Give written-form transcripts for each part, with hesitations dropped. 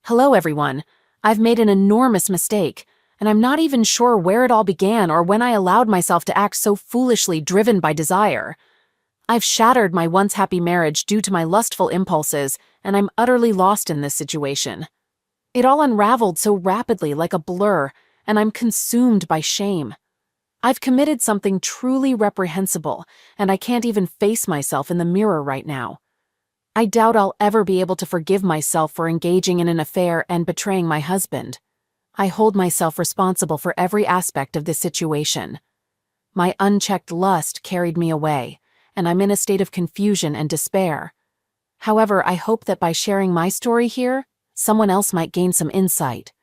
Hello everyone. I've made an enormous mistake, and I'm not even sure where it all began or when I allowed myself to act so foolishly driven by desire. I've shattered my once happy marriage due to my lustful impulses, and I'm utterly lost in this situation. It all unraveled so rapidly like a blur, and I'm consumed by shame. I've committed something truly reprehensible, and I can't even face myself in the mirror right now. I doubt I'll ever be able to forgive myself for engaging in an affair and betraying my husband. I hold myself responsible for every aspect of this situation. My unchecked lust carried me away, and I'm in a state of confusion and despair. However, I hope that by sharing my story here, someone else might gain some insight.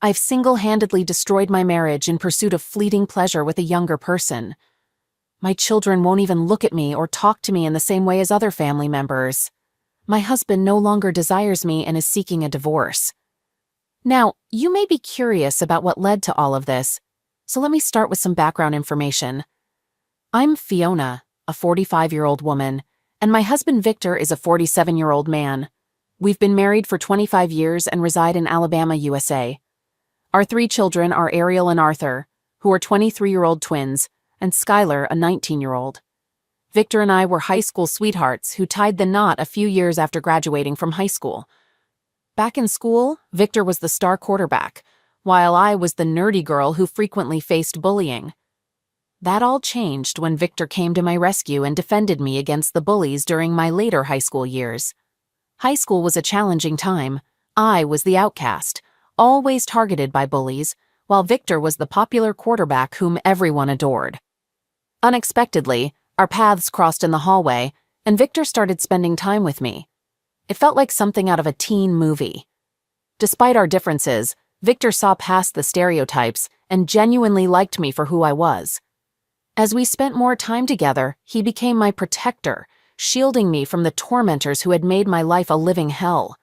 I've single-handedly destroyed my marriage in pursuit of fleeting pleasure with a younger person. My children won't even look at me or talk to me in the same way as other family members. My husband no longer desires me and is seeking a divorce. Now, you may be curious about what led to all of this, so let me start with some background information. I'm Fiona, a 45-year-old woman, and my husband Victor is a 47-year-old man. We've been married for 25 years and reside in Alabama, USA. Our 3 children are Ariel and Arthur, who are 23-year-old twins, and Skylar, a 19-year-old. Victor and I were high school sweethearts who tied the knot a few years after graduating from high school. Back in school, Victor was the star quarterback, while I was the nerdy girl who frequently faced bullying. That all changed when Victor came to my rescue and defended me against the bullies during my later high school years. High school was a challenging time. I was the outcast, always targeted by bullies, while Victor was the popular quarterback whom everyone adored. Unexpectedly, our paths crossed in the hallway, and Victor started spending time with me. It felt like something out of a teen movie. Despite our differences, Victor saw past the stereotypes and genuinely liked me for who I was. As we spent more time together, he became my protector, shielding me from the tormentors who had made my life a living hell.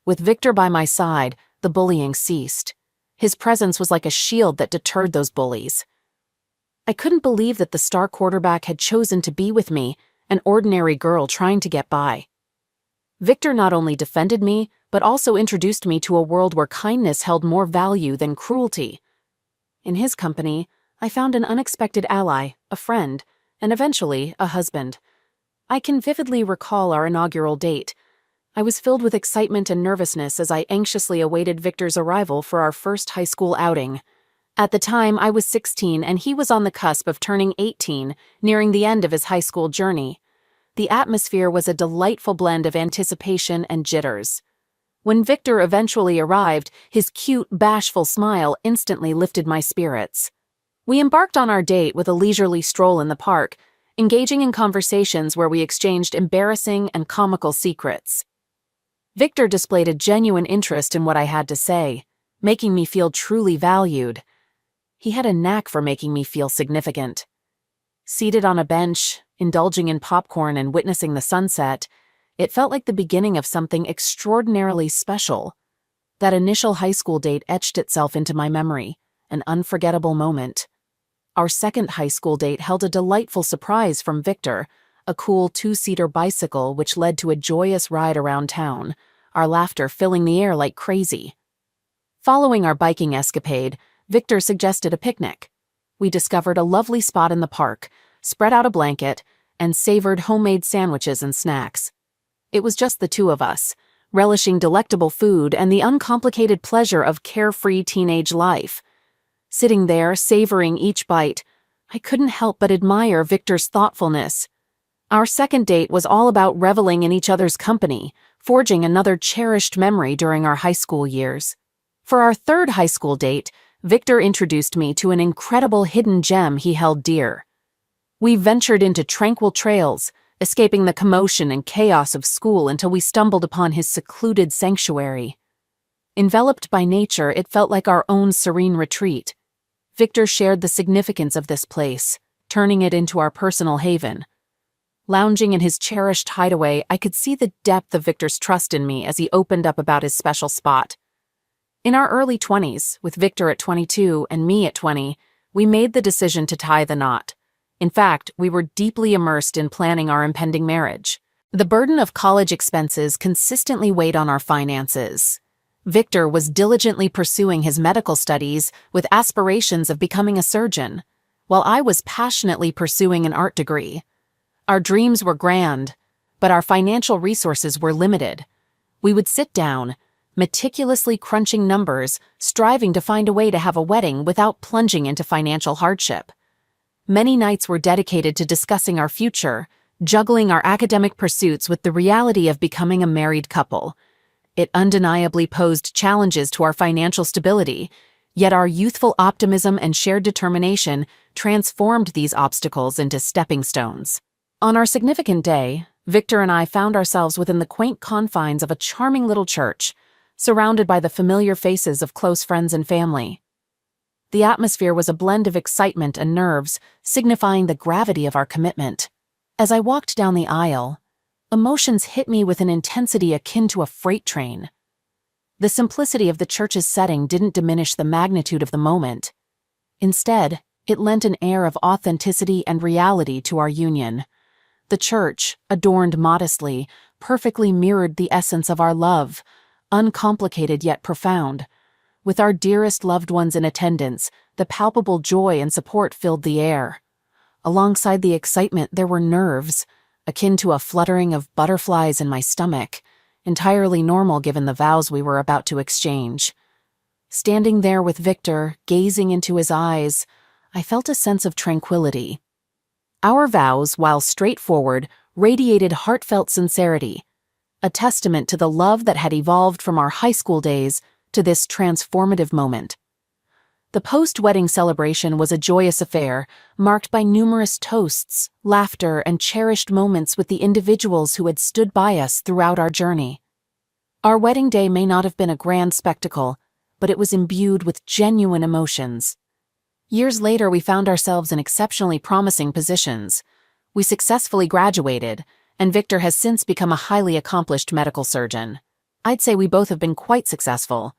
With Victor by my side, the bullying ceased. His presence was like a shield that deterred those bullies. I couldn't believe that the star quarterback had chosen to be with me, an ordinary girl trying to get by. Victor not only defended me, but also introduced me to a world where kindness held more value than cruelty. In his company, I found an unexpected ally, a friend, and eventually a husband. I can vividly recall our inaugural date. I was filled with excitement and nervousness as I anxiously awaited Victor's arrival for our first high school outing. At the time, I was 16 and he was on the cusp of turning 18, nearing the end of his high school journey. The atmosphere was a delightful blend of anticipation and jitters. When Victor eventually arrived, his cute, bashful smile instantly lifted my spirits. We embarked on our date with a leisurely stroll in the park, engaging in conversations where we exchanged embarrassing and comical secrets. Victor displayed a genuine interest in what I had to say, making me feel truly valued. He had a knack for making me feel significant. Seated on a bench, indulging in popcorn and witnessing the sunset, it felt like the beginning of something extraordinarily special. That initial high school date etched itself into my memory, an unforgettable moment. Our second high school date held a delightful surprise from Victor, a cool 2-seater bicycle which led to a joyous ride around town, our laughter filling the air like crazy. Following our biking escapade, Victor suggested a picnic. We discovered a lovely spot in the park, spread out a blanket, and savored homemade sandwiches and snacks. It was just the two of us, relishing delectable food and the uncomplicated pleasure of carefree teenage life. Sitting there, savoring each bite, I couldn't help but admire Victor's thoughtfulness. Our second date was all about reveling in each other's company, forging another cherished memory during our high school years. For our third high school date, Victor introduced me to an incredible hidden gem he held dear. We ventured into tranquil trails, escaping the commotion and chaos of school until we stumbled upon his secluded sanctuary. Enveloped by nature, it felt like our own serene retreat. Victor shared the significance of this place, turning it into our personal haven. Lounging in his cherished hideaway, I could see the depth of Victor's trust in me as he opened up about his special spot. In our early 20s, with Victor at 22 and me at 20, we made the decision to tie the knot. In fact, we were deeply immersed in planning our impending marriage. The burden of college expenses consistently weighed on our finances. Victor was diligently pursuing his medical studies with aspirations of becoming a surgeon, while I was passionately pursuing an art degree. Our dreams were grand, but our financial resources were limited. We would sit down, meticulously crunching numbers, striving to find a way to have a wedding without plunging into financial hardship. Many nights were dedicated to discussing our future, juggling our academic pursuits with the reality of becoming a married couple. It undeniably posed challenges to our financial stability, yet our youthful optimism and shared determination transformed these obstacles into stepping stones. On our significant day, Victor and I found ourselves within the quaint confines of a charming little church, surrounded by the familiar faces of close friends and family. The atmosphere was a blend of excitement and nerves, signifying the gravity of our commitment. As I walked down the aisle, emotions hit me with an intensity akin to a freight train. The simplicity of the church's setting didn't diminish the magnitude of the moment. Instead, it lent an air of authenticity and reality to our union. The church, adorned modestly, perfectly mirrored the essence of our love, uncomplicated yet profound. With our dearest loved ones in attendance, the palpable joy and support filled the air. Alongside the excitement, there were nerves, akin to a fluttering of butterflies in my stomach, entirely normal given the vows we were about to exchange. Standing there with Victor, gazing into his eyes, I felt a sense of tranquility. Our vows, while straightforward, radiated heartfelt sincerity, a testament to the love that had evolved from our high school days to this transformative moment. The post-wedding celebration was a joyous affair, marked by numerous toasts, laughter, and cherished moments with the individuals who had stood by us throughout our journey. Our wedding day may not have been a grand spectacle, but it was imbued with genuine emotions. Years later, we found ourselves in exceptionally promising positions. We successfully graduated, and Victor has since become a highly accomplished medical surgeon. I'd say we both have been quite successful.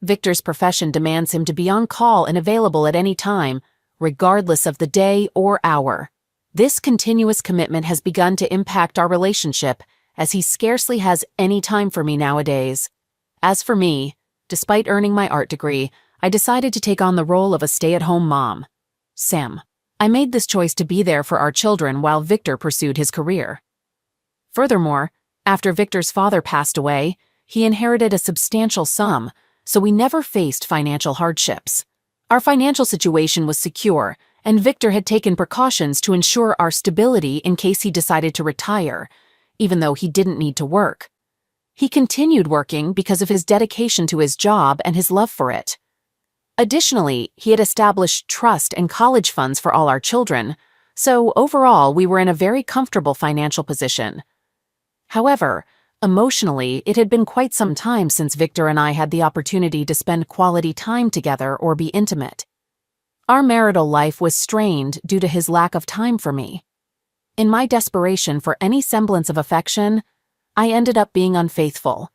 Victor's profession demands him to be on call and available at any time, regardless of the day or hour. This continuous commitment has begun to impact our relationship, as he scarcely has any time for me nowadays. As for me, despite earning my art degree, I decided to take on the role of a stay-at-home mom. Sam. I made this choice to be there for our children while Victor pursued his career. Furthermore, after Victor's father passed away, he inherited a substantial sum, so we never faced financial hardships. Our financial situation was secure, and Victor had taken precautions to ensure our stability in case he decided to retire, even though he didn't need to work. He continued working because of his dedication to his job and his love for it. Additionally, he had established trust and college funds for all our children, so overall we were in a very comfortable financial position. However, emotionally, it had been quite some time since Victor and I had the opportunity to spend quality time together or be intimate. Our marital life was strained due to his lack of time for me. In my desperation for any semblance of affection, I ended up being unfaithful.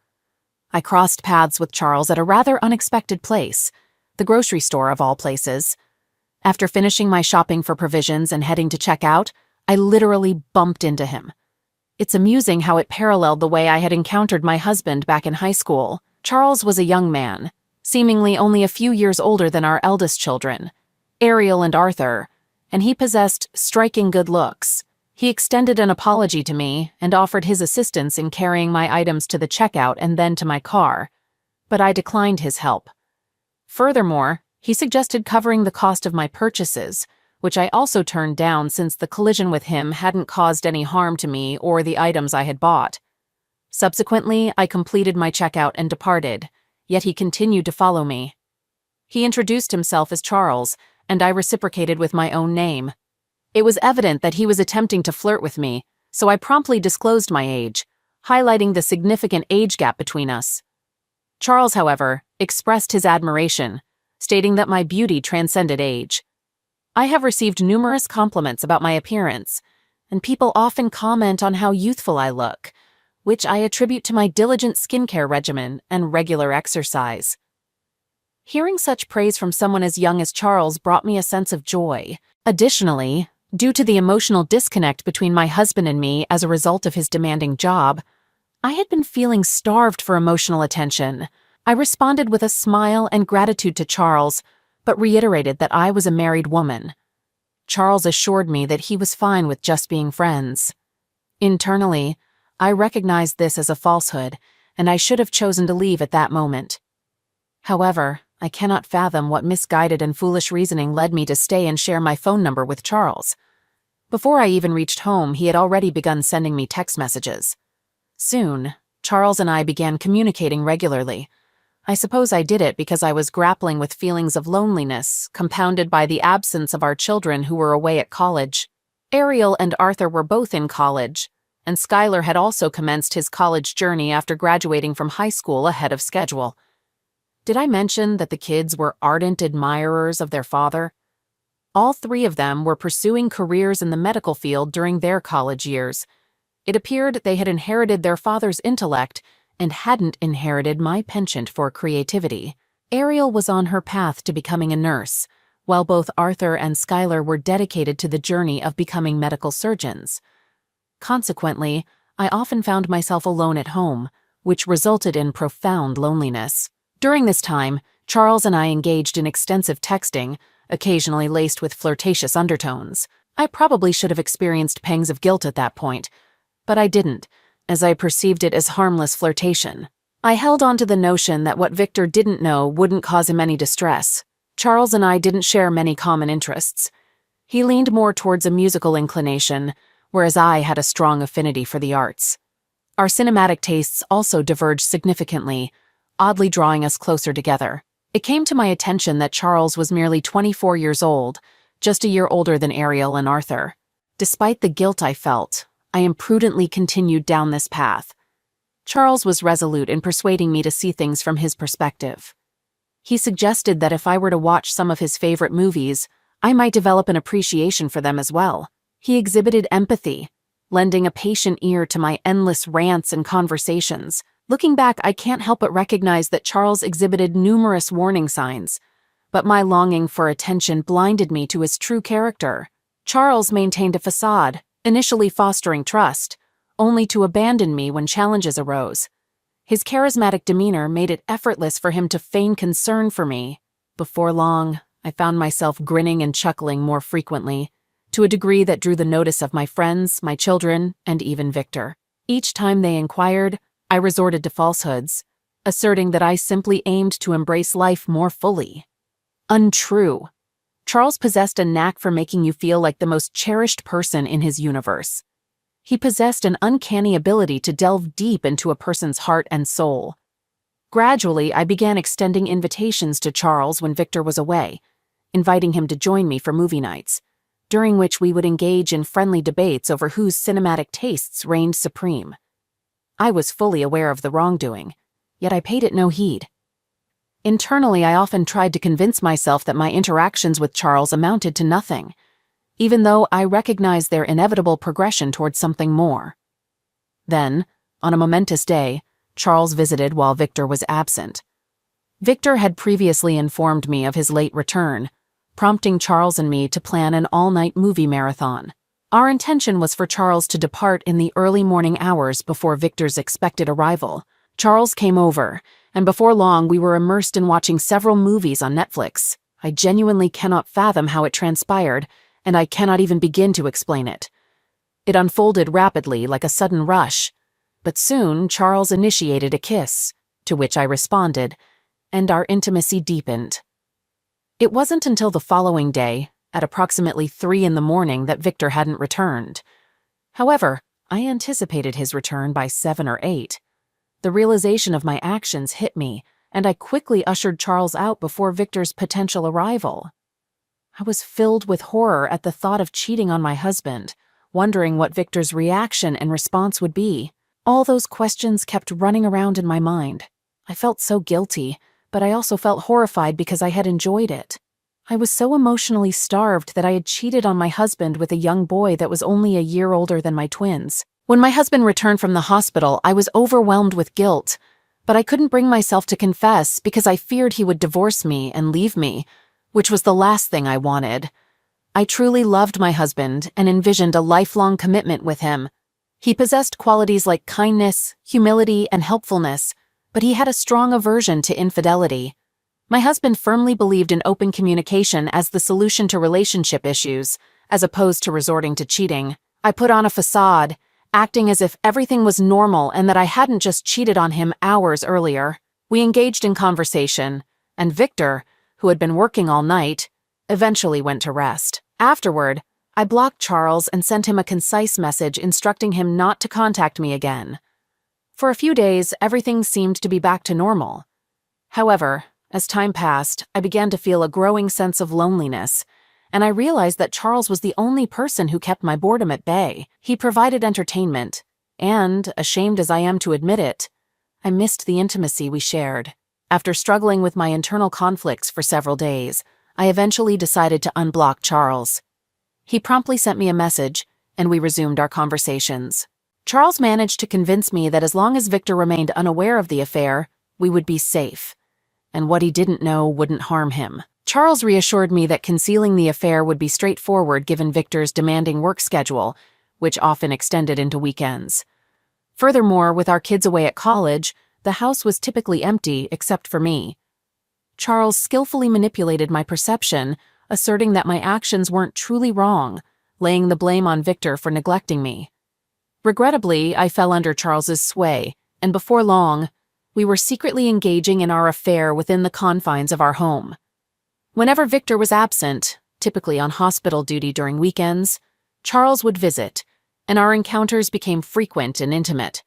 I crossed paths with Charles at a rather unexpected place, the grocery store of all places. After finishing my shopping for provisions and heading to check out, I literally bumped into him. It's amusing how it paralleled the way I had encountered my husband back in high school. Charles was a young man, seemingly only a few years older than our eldest children, Ariel and Arthur, and he possessed striking good looks. He extended an apology to me and offered his assistance in carrying my items to the checkout and then to my car, but I declined his help. Furthermore, he suggested covering the cost of my purchases, which I also turned down since the collision with him hadn't caused any harm to me or the items I had bought. Subsequently, I completed my checkout and departed, yet he continued to follow me. He introduced himself as Charles, and I reciprocated with my own name. It was evident that he was attempting to flirt with me, so I promptly disclosed my age, highlighting the significant age gap between us. Charles, however, expressed his admiration, stating that my beauty transcended age. I have received numerous compliments about my appearance, and people often comment on how youthful I look, which I attribute to my diligent skincare regimen and regular exercise. Hearing such praise from someone as young as Charles brought me a sense of joy. Additionally, due to the emotional disconnect between my husband and me as a result of his demanding job, I had been feeling starved for emotional attention. I responded with a smile and gratitude to Charles, but reiterated that I was a married woman. Charles assured me that he was fine with just being friends. Internally, I recognized this as a falsehood, and I should have chosen to leave at that moment. However, I cannot fathom what misguided and foolish reasoning led me to stay and share my phone number with Charles. Before I even reached home, he had already begun sending me text messages. Soon, Charles and I began communicating regularly. I suppose I did it because I was grappling with feelings of loneliness, compounded by the absence of our children who were away at college. Ariel and Arthur were both in college, and Skylar had also commenced his college journey after graduating from high school ahead of schedule. Did I mention that the kids were ardent admirers of their father? All three of them were pursuing careers in the medical field during their college years. It appeared they had inherited their father's intellect and hadn't inherited my penchant for creativity. Ariel was on her path to becoming a nurse, while both Arthur and Skylar were dedicated to the journey of becoming medical surgeons. Consequently, I often found myself alone at home, which resulted in profound loneliness. During this time, Charles and I engaged in extensive texting, occasionally laced with flirtatious undertones. I probably should have experienced pangs of guilt at that point, but I didn't, as I perceived it as harmless flirtation. I held on to the notion that what Victor didn't know wouldn't cause him any distress. Charles and I didn't share many common interests. He leaned more towards a musical inclination, whereas I had a strong affinity for the arts. Our cinematic tastes also diverged significantly, oddly drawing us closer together. It came to my attention that Charles was merely 24 years old, just a year older than Ariel and Arthur. Despite the guilt I felt, I imprudently continued down this path. Charles was resolute in persuading me to see things from his perspective. He suggested that if I were to watch some of his favorite movies, I might develop an appreciation for them as well. He exhibited empathy, lending a patient ear to my endless rants and conversations. Looking back, I can't help but recognize that Charles exhibited numerous warning signs, but my longing for attention blinded me to his true character. Charles maintained a facade, initially fostering trust, only to abandon me when challenges arose. His charismatic demeanor made it effortless for him to feign concern for me. Before long, I found myself grinning and chuckling more frequently, to a degree that drew the notice of my friends, my children, and even Victor. Each time they inquired, I resorted to falsehoods, asserting that I simply aimed to embrace life more fully. Untrue. Charles possessed a knack for making you feel like the most cherished person in his universe. He possessed an uncanny ability to delve deep into a person's heart and soul. Gradually, I began extending invitations to Charles when Victor was away, inviting him to join me for movie nights, during which we would engage in friendly debates over whose cinematic tastes reigned supreme. I was fully aware of the wrongdoing, yet I paid it no heed. Internally, I often tried to convince myself that my interactions with Charles amounted to nothing, even though I recognized their inevitable progression towards something more. Then, on a momentous day, Charles visited while Victor was absent. Victor had previously informed me of his late return, prompting Charles and me to plan an all-night movie marathon. Our intention was for Charles to depart in the early morning hours before Victor's expected arrival. Charles came over, and before long we were immersed in watching several movies on Netflix. I genuinely cannot fathom how it transpired, and I cannot even begin to explain it. It unfolded rapidly like a sudden rush, but soon Charles initiated a kiss, to which I responded, and our intimacy deepened. It wasn't until the following day, at approximately 3 a.m, that Victor hadn't returned. However, I anticipated his return by 7 or 8. The realization of my actions hit me, and I quickly ushered Charles out before Victor's potential arrival. I was filled with horror at the thought of cheating on my husband, wondering what Victor's reaction and response would be. All those questions kept running around in my mind. I felt so guilty, but I also felt horrified because I had enjoyed it. I was so emotionally starved that I had cheated on my husband with a young boy that was only a year older than my twins. When my husband returned from the hospital, I was overwhelmed with guilt, but I couldn't bring myself to confess because I feared he would divorce me and leave me, which was the last thing I wanted. I truly loved my husband and envisioned a lifelong commitment with him. He possessed qualities like kindness, humility, and helpfulness, but he had a strong aversion to infidelity. My husband firmly believed in open communication as the solution to relationship issues, as opposed to resorting to cheating. I put on a facade, acting as if everything was normal and that I hadn't just cheated on him hours earlier. We engaged in conversation, and Victor, who had been working all night, eventually went to rest. Afterward, I blocked Charles and sent him a concise message instructing him not to contact me again. For a few days, everything seemed to be back to normal. However, as time passed, I began to feel a growing sense of loneliness, and I realized that Charles was the only person who kept my boredom at bay. He provided entertainment, and, ashamed as I am to admit it, I missed the intimacy we shared. After struggling with my internal conflicts for several days, I eventually decided to unblock Charles. He promptly sent me a message, and we resumed our conversations. Charles managed to convince me that as long as Victor remained unaware of the affair, we would be safe, and what he didn't know wouldn't harm him. Charles reassured me that concealing the affair would be straightforward given Victor's demanding work schedule, which often extended into weekends. Furthermore, with our kids away at college, the house was typically empty except for me. Charles skillfully manipulated my perception, asserting that my actions weren't truly wrong, laying the blame on Victor for neglecting me. Regrettably, I fell under Charles's sway, and before long, we were secretly engaging in our affair within the confines of our home. Whenever Victor was absent, typically on hospital duty during weekends, Charles would visit, and our encounters became frequent and intimate.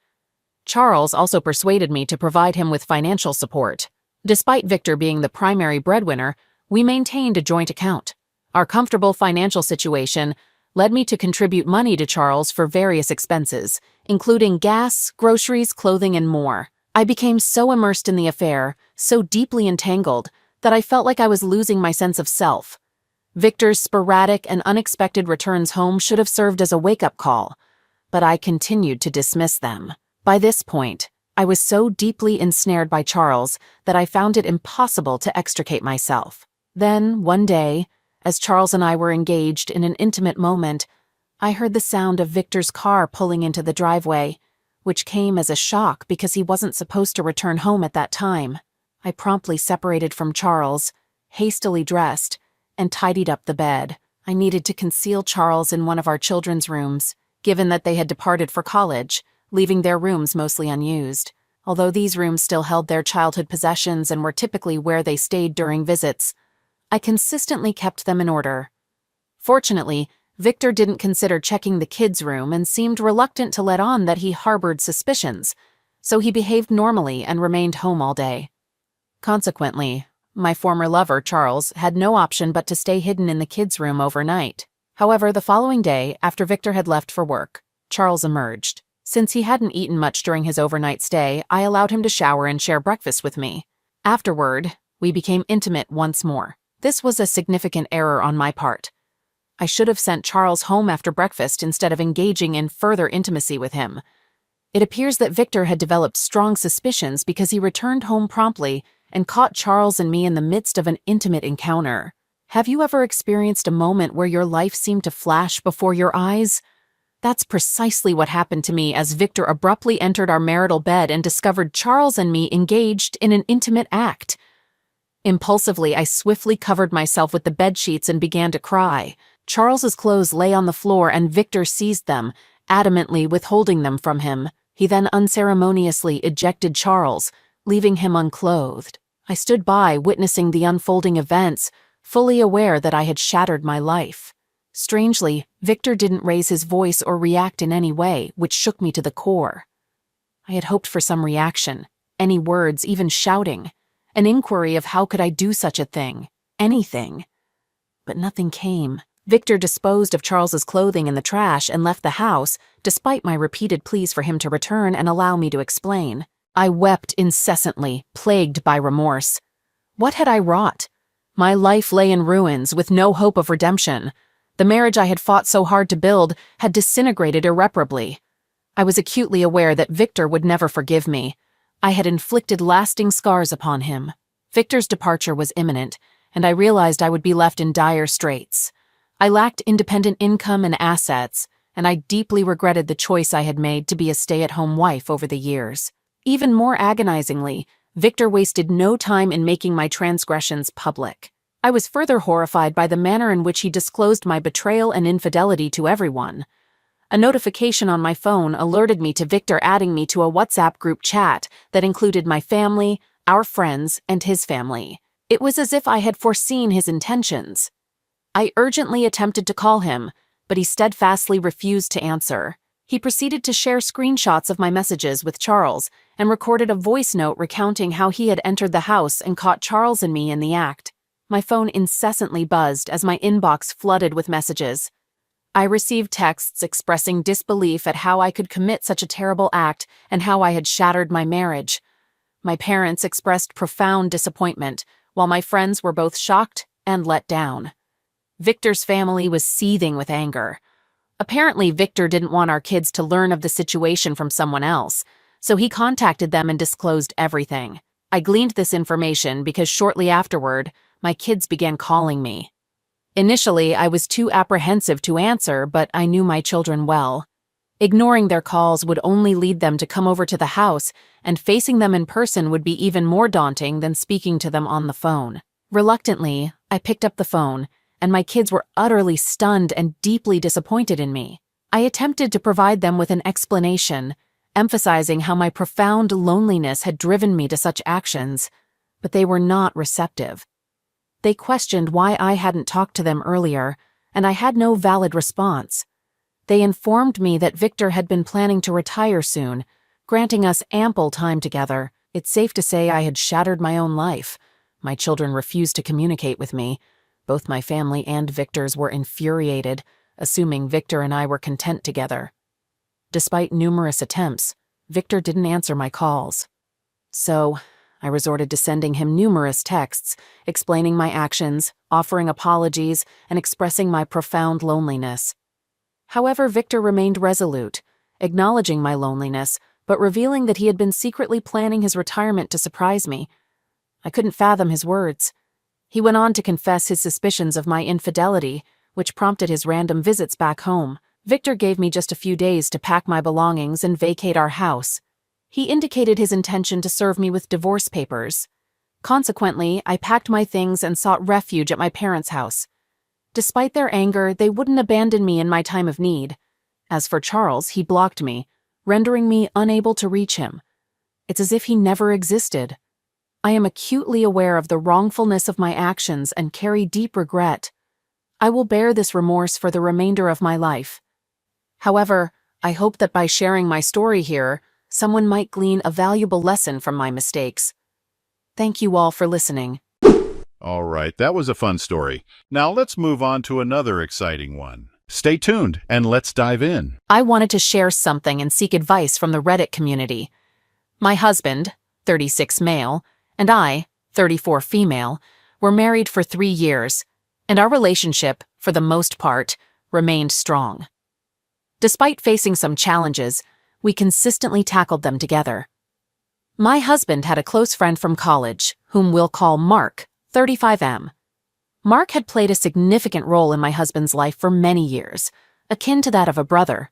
Charles also persuaded me to provide him with financial support. Despite Victor being the primary breadwinner, we maintained a joint account. Our comfortable financial situation led me to contribute money to Charles for various expenses, including gas, groceries, clothing, and more. I became so immersed in the affair, so deeply entangled, that I felt like I was losing my sense of self. Victor's sporadic and unexpected returns home should have served as a wake-up call, but I continued to dismiss them. By this point, I was so deeply ensnared by Charles that I found it impossible to extricate myself. Then, one day, as Charles and I were engaged in an intimate moment, I heard the sound of Victor's car pulling into the driveway, which came as a shock because he wasn't supposed to return home at that time. I promptly separated from Charles, hastily dressed, and tidied up the bed. I needed to conceal Charles in one of our children's rooms, given that they had departed for college, leaving their rooms mostly unused. Although these rooms still held their childhood possessions and were typically where they stayed during visits, I consistently kept them in order. Fortunately, Victor didn't consider checking the kids' room and seemed reluctant to let on that he harbored suspicions, so he behaved normally and remained home all day. Consequently, my former lover, Charles, had no option but to stay hidden in the kids' room overnight. However, the following day, after Victor had left for work, Charles emerged. Since he hadn't eaten much during his overnight stay, I allowed him to shower and share breakfast with me. Afterward, we became intimate once more. This was a significant error on my part. I should have sent Charles home after breakfast instead of engaging in further intimacy with him. It appears that Victor had developed strong suspicions because he returned home promptly and caught Charles and me in the midst of an intimate encounter. Have you ever experienced a moment where your life seemed to flash before your eyes? That's precisely what happened to me as Victor abruptly entered our marital bed and discovered Charles and me engaged in an intimate act. Impulsively, I swiftly covered myself with the bedsheets and began to cry. Charles's clothes lay on the floor and Victor seized them, adamantly withholding them from him. He then unceremoniously ejected Charles, leaving him unclothed. I stood by, witnessing the unfolding events, fully aware that I had shattered my life. Strangely, Victor didn't raise his voice or react in any way, which shook me to the core. I had hoped for some reaction, any words, even shouting, an inquiry of how could I do such a thing, anything. But nothing came. Victor disposed of Charles's clothing in the trash and left the house, despite my repeated pleas for him to return and allow me to explain. I wept incessantly, plagued by remorse. What had I wrought? My life lay in ruins, with no hope of redemption. The marriage I had fought so hard to build had disintegrated irreparably. I was acutely aware that Victor would never forgive me. I had inflicted lasting scars upon him. Victor's departure was imminent, and I realized I would be left in dire straits. I lacked independent income and assets, and I deeply regretted the choice I had made to be a stay-at-home wife over the years. Even more agonizingly, Victor wasted no time in making my transgressions public. I was further horrified by the manner in which he disclosed my betrayal and infidelity to everyone. A notification on my phone alerted me to Victor adding me to a WhatsApp group chat that included my family, our friends, and his family. It was as if I had foreseen his intentions. I urgently attempted to call him, but he steadfastly refused to answer. He proceeded to share screenshots of my messages with Charles and recorded a voice note recounting how he had entered the house and caught Charles and me in the act. My phone incessantly buzzed as my inbox flooded with messages. I received texts expressing disbelief at how I could commit such a terrible act and how I had shattered my marriage. My parents expressed profound disappointment, while my friends were both shocked and let down. Victor's family was seething with anger. Apparently, Victor didn't want our kids to learn of the situation from someone else, so he contacted them and disclosed everything. I gleaned this information because shortly afterward, my kids began calling me. Initially, I was too apprehensive to answer, but I knew my children well. Ignoring their calls would only lead them to come over to the house, and facing them in person would be even more daunting than speaking to them on the phone. Reluctantly, I picked up the phone, and my kids were utterly stunned and deeply disappointed in me. I attempted to provide them with an explanation, emphasizing how my profound loneliness had driven me to such actions, but they were not receptive. They questioned why I hadn't talked to them earlier, and I had no valid response. They informed me that Victor had been planning to retire soon, granting us ample time together. It's safe to say I had shattered my own life. My children refused to communicate with me. Both my family and Victor's were infuriated, assuming Victor and I were content together. Despite numerous attempts, Victor didn't answer my calls. So, I resorted to sending him numerous texts, explaining my actions, offering apologies, and expressing my profound loneliness. However, Victor remained resolute, acknowledging my loneliness, but revealing that he had been secretly planning his retirement to surprise me. I couldn't fathom his words. He went on to confess his suspicions of my infidelity, which prompted his random visits back home. Victor gave me just a few days to pack my belongings and vacate our house. He indicated his intention to serve me with divorce papers. Consequently, I packed my things and sought refuge at my parents' house. Despite their anger, they wouldn't abandon me in my time of need. As for Charles, he blocked me, rendering me unable to reach him. It's as if he never existed. I am acutely aware of the wrongfulness of my actions and carry deep regret. I will bear this remorse for the remainder of my life. However, I hope that by sharing my story here, someone might glean a valuable lesson from my mistakes. Thank you all for listening. All right, that was a fun story. Now let's move on to another exciting one. Stay tuned and let's dive in. I wanted to share something and seek advice from the Reddit community. My husband, 36 male, and I, 34 female, were married for 3 years, and our relationship, for the most part, remained strong. Despite facing some challenges, we consistently tackled them together. My husband had a close friend from college, whom we'll call Mark, 35M. Mark had played a significant role in my husband's life for many years, akin to that of a brother.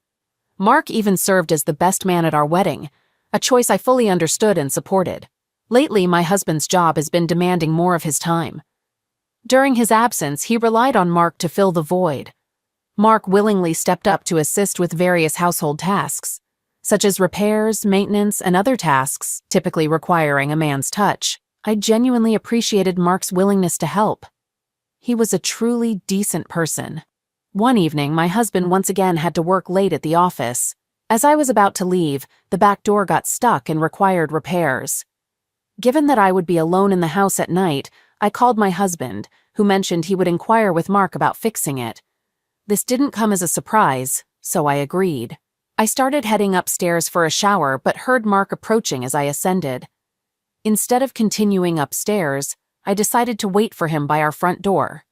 Mark even served as the best man at our wedding, a choice I fully understood and supported. Lately, my husband's job has been demanding more of his time. During his absence, he relied on Mark to fill the void. Mark willingly stepped up to assist with various household tasks, such as repairs, maintenance, and other tasks typically requiring a man's touch. I genuinely appreciated Mark's willingness to help. He was a truly decent person. One evening, my husband once again had to work late at the office. As I was about to leave, the back door got stuck and required repairs. Given that I would be alone in the house at night, I called my husband, who mentioned he would inquire with Mark about fixing it. This didn't come as a surprise, so I agreed. I started heading upstairs for a shower but heard Mark approaching as I ascended. Instead of continuing upstairs, I decided to wait for him by our front door.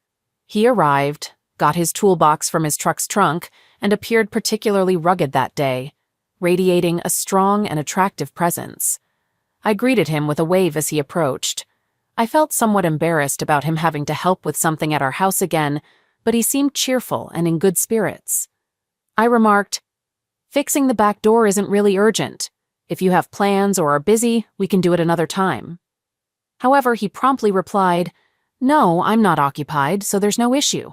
He arrived, got his toolbox from his truck's trunk, and appeared particularly rugged that day, radiating a strong and attractive presence. I greeted him with a wave as he approached. I felt somewhat embarrassed about him having to help with something at our house again, but he seemed cheerful and in good spirits. I remarked, "Fixing the back door isn't really urgent. If you have plans or are busy, we can do it another time. However, he promptly replied, "No, I'm not occupied, so there's no issue."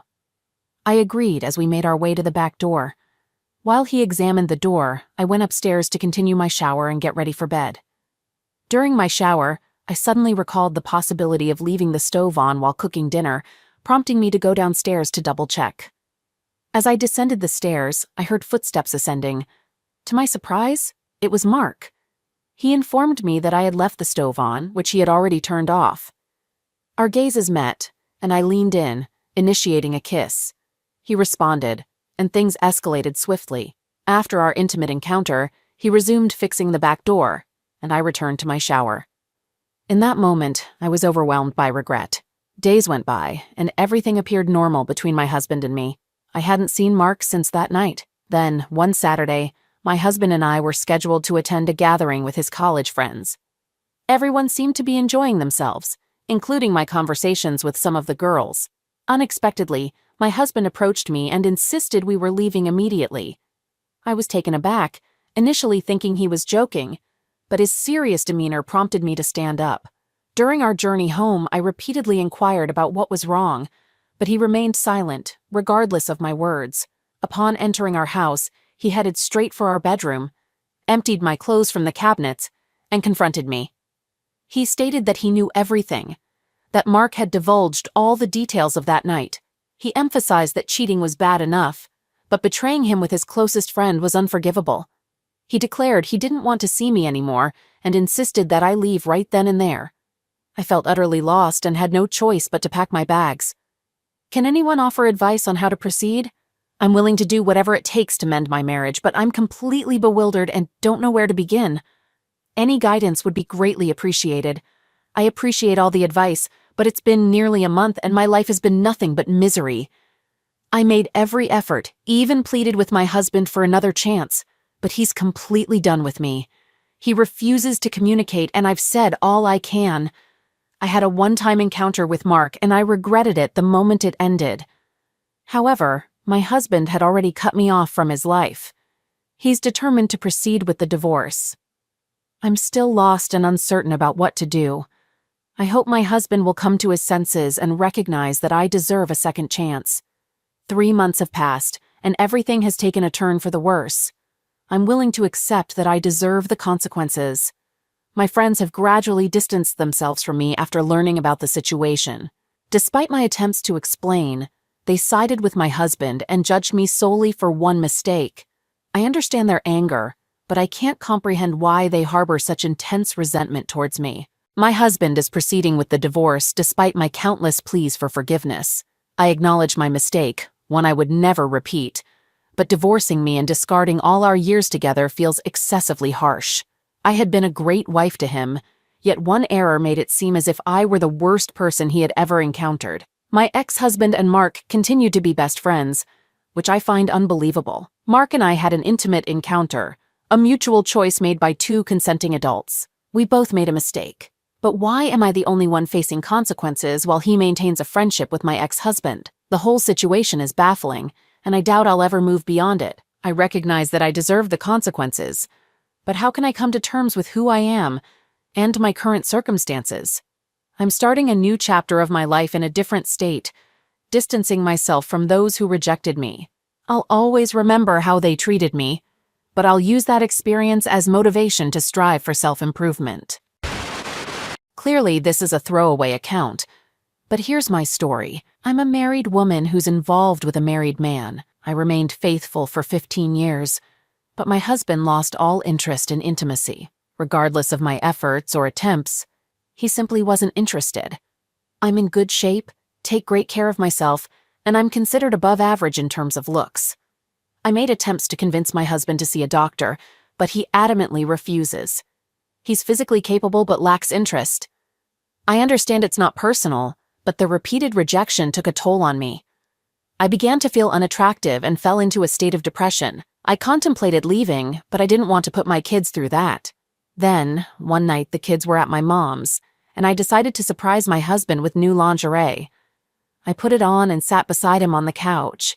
I agreed as we made our way to the back door. While he examined the door, I went upstairs to continue my shower and get ready for bed. During my shower, I suddenly recalled the possibility of leaving the stove on while cooking dinner, prompting me to go downstairs to double-check. As I descended the stairs, I heard footsteps ascending. To my surprise, it was Mark. He informed me that I had left the stove on, which he had already turned off. Our gazes met, and I leaned in, initiating a kiss. He responded, and things escalated swiftly. After our intimate encounter, he resumed fixing the back door, and I returned to my shower. In that moment, I was overwhelmed by regret. Days went by, and everything appeared normal between my husband and me. I hadn't seen Mark since that night. Then, one Saturday, my husband and I were scheduled to attend a gathering with his college friends. Everyone seemed to be enjoying themselves, including my conversations with some of the girls. Unexpectedly, my husband approached me and insisted we were leaving immediately. I was taken aback, initially thinking he was joking, but his serious demeanor prompted me to stand up. During our journey home, I repeatedly inquired about what was wrong, but he remained silent, regardless of my words. Upon entering our house, he headed straight for our bedroom, emptied my clothes from the cabinets, and confronted me. He stated that he knew everything, that Mark had divulged all the details of that night. He emphasized that cheating was bad enough, but betraying him with his closest friend was unforgivable. He declared he didn't want to see me anymore and insisted that I leave right then and there. I felt utterly lost and had no choice but to pack my bags. Can anyone offer advice on how to proceed? I'm willing to do whatever it takes to mend my marriage, but I'm completely bewildered and don't know where to begin. Any guidance would be greatly appreciated. I appreciate all the advice, but it's been nearly a month and my life has been nothing but misery. I made every effort, even pleaded with my husband for another chance, but he's completely done with me. He refuses to communicate, and I've said all I can. I had a one-time encounter with Mark, and I regretted it the moment it ended. However, my husband had already cut me off from his life. He's determined to proceed with the divorce. I'm still lost and uncertain about what to do. I hope my husband will come to his senses and recognize that I deserve a second chance. 3 months have passed, and everything has taken a turn for the worse. I'm willing to accept that I deserve the consequences. My friends have gradually distanced themselves from me after learning about the situation. Despite my attempts to explain, they sided with my husband and judged me solely for one mistake. I understand their anger, but I can't comprehend why they harbor such intense resentment towards me. My husband is proceeding with the divorce despite my countless pleas for forgiveness. I acknowledge my mistake, one I would never repeat, but divorcing me and discarding all our years together feels excessively harsh. I had been a great wife to him, yet one error made it seem as if I were the worst person he had ever encountered. My ex-husband and Mark continued to be best friends, which I find unbelievable. Mark and I had an intimate encounter, a mutual choice made by 2 consenting adults. We both made a mistake. But why am I the only one facing consequences while he maintains a friendship with my ex-husband? The whole situation is baffling, and I doubt I'll ever move beyond it. I recognize that I deserve the consequences, but how can I come to terms with who I am and my current circumstances? I'm starting a new chapter of my life in a different state, distancing myself from those who rejected me. I'll always remember how they treated me, but I'll use that experience as motivation to strive for self-improvement. Clearly, this is a throwaway account, but here's my story. I'm a married woman who's involved with a married man. I remained faithful for 15 years, but my husband lost all interest in intimacy. Regardless of my efforts or attempts, he simply wasn't interested. I'm in good shape, take great care of myself, and I'm considered above average in terms of looks. I made attempts to convince my husband to see a doctor, but he adamantly refuses. He's physically capable but lacks interest. I understand it's not personal, but the repeated rejection took a toll on me. I began to feel unattractive and fell into a state of depression. I contemplated leaving, but I didn't want to put my kids through that. Then, one night the kids were at my mom's, and I decided to surprise my husband with new lingerie. I put it on and sat beside him on the couch.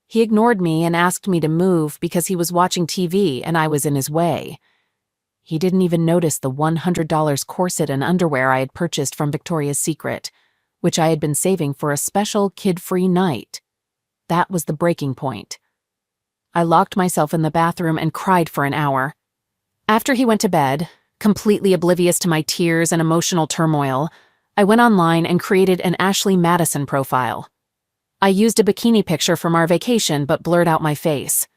He ignored me and asked me to move because he was watching TV and I was in his way. He didn't even notice the $100 corset and underwear I had purchased from Victoria's Secret, which I had been saving for a special kid-free night. That was the breaking point. I locked myself in the bathroom and cried for an hour. After he went to bed, completely oblivious to my tears and emotional turmoil, I went online and created an Ashley Madison profile. I used a bikini picture from our vacation but blurred out my face.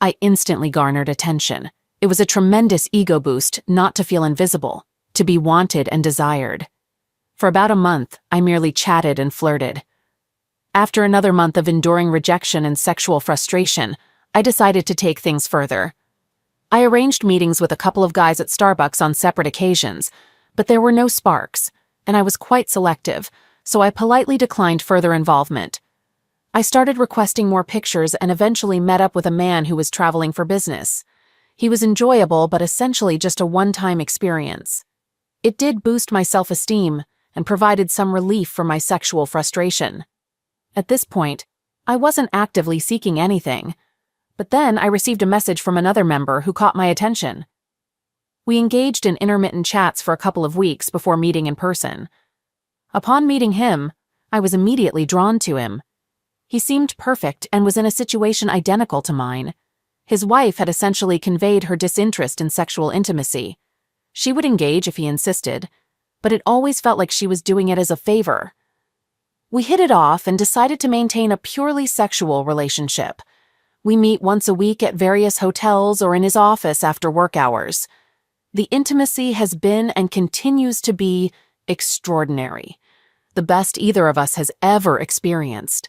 I instantly garnered attention. It was a tremendous ego boost not to feel invisible, to be wanted and desired. For about a month, I merely chatted and flirted. After another month of enduring rejection and sexual frustration, I decided to take things further. I arranged meetings with a couple of guys at Starbucks on separate occasions, but there were no sparks, and I was quite selective, so I politely declined further involvement. I started requesting more pictures and eventually met up with a man who was traveling for business. He was enjoyable but essentially just a one-time experience. It did boost my self-esteem and provided some relief from my sexual frustration. At this point, I wasn't actively seeking anything, but then I received a message from another member who caught my attention. We engaged in intermittent chats for a couple of weeks before meeting in person. Upon meeting him, I was immediately drawn to him. He seemed perfect and was in a situation identical to mine. His wife had essentially conveyed her disinterest in sexual intimacy. She would engage if he insisted, but it always felt like she was doing it as a favor. We hit it off and decided to maintain a purely sexual relationship. We meet once a week at various hotels or in his office after work hours. The intimacy has been and continues to be extraordinary, the best either of us has ever experienced.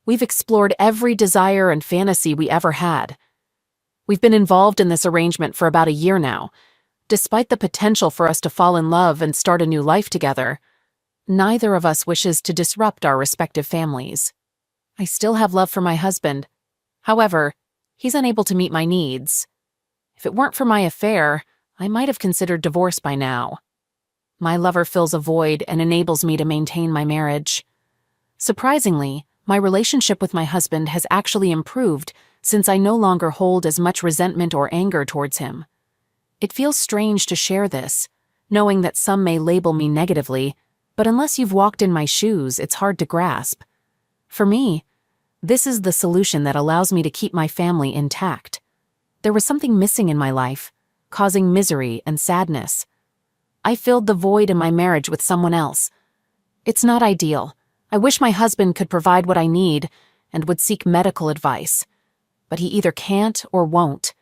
We've explored every desire and fantasy we ever had. We've been involved in this arrangement for about a year now. Despite the potential for us to fall in love and start a new life together, neither of us wishes to disrupt our respective families. I still have love for my husband. However, he's unable to meet my needs. If it weren't for my affair, I might have considered divorce by now. My lover fills a void and enables me to maintain my marriage. Surprisingly, my relationship with my husband has actually improved since I no longer hold as much resentment or anger towards him. It feels strange to share this, knowing that some may label me negatively, but unless you've walked in my shoes, it's hard to grasp. For me, this is the solution that allows me to keep my family intact. There was something missing in my life, causing misery and sadness. I filled the void in my marriage with someone else. It's not ideal. I wish my husband could provide what I need and would seek medical advice, but he either can't or won't.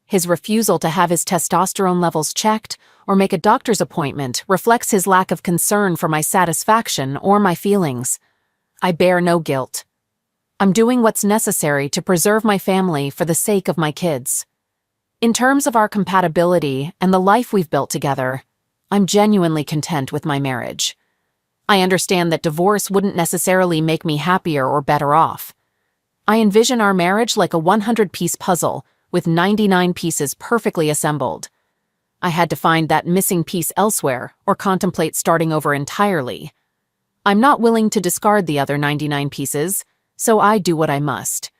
His refusal to have his testosterone levels checked or make a doctor's appointment reflects his lack of concern for my satisfaction or my feelings. I bear no guilt. I'm doing what's necessary to preserve my family for the sake of my kids. In terms of our compatibility and the life we've built together, I'm genuinely content with my marriage. I understand that divorce wouldn't necessarily make me happier or better off. I envision our marriage like a 100-piece puzzle with 99 pieces perfectly assembled. I had to find that missing piece elsewhere or contemplate starting over entirely. I'm not willing to discard the other 99 pieces, so I do what I must.